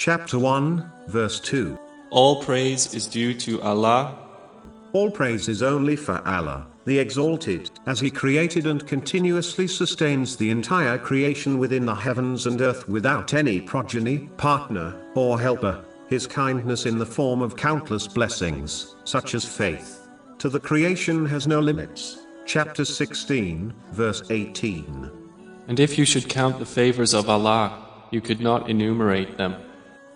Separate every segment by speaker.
Speaker 1: Chapter 1, verse 2.
Speaker 2: All praise is due to Allah.
Speaker 1: All praise is only for Allah, the Exalted, as He created and continuously sustains the entire creation within the heavens and earth without any progeny, partner, or helper. His kindness in the form of countless blessings, such as faith, to the creation has no limits. Chapter 16, verse 18.
Speaker 2: And if you should count the favors of Allah, you could not enumerate them.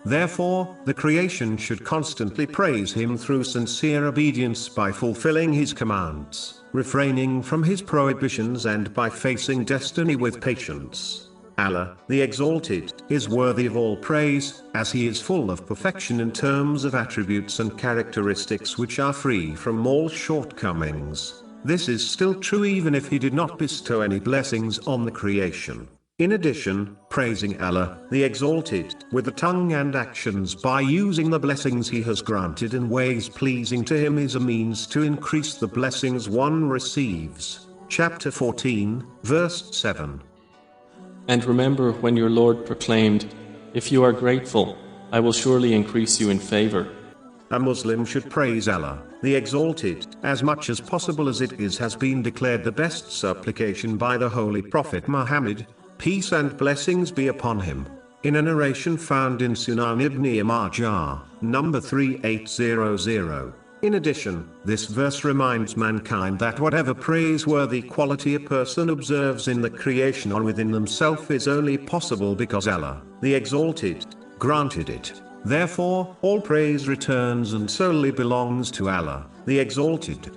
Speaker 1: Therefore, the creation should constantly praise Him through sincere obedience by fulfilling His commands, refraining from His prohibitions, and by facing destiny with patience. Allah, the Exalted, is worthy of all praise, as He is full of perfection in terms of attributes and characteristics which are free from all shortcomings. This is still true even if He did not bestow any blessings on the creation. In addition, praising Allah, the Exalted, with the tongue and actions by using the blessings He has granted in ways pleasing to Him is a means to increase the blessings one receives. Chapter 14, verse 7.
Speaker 2: And remember when your Lord proclaimed, "If you are grateful, I will surely increase you in favor."
Speaker 1: A Muslim should praise Allah, the Exalted, as much as possible, as it has been declared the best supplication by the Holy Prophet Muhammad, peace and blessings be upon him, in a narration found in Sunan ibn Majah, number 3800. In addition, this verse reminds mankind that whatever praiseworthy quality a person observes in the creation or within themselves is only possible because Allah, the Exalted, granted it. Therefore, all praise returns and solely belongs to Allah, the Exalted.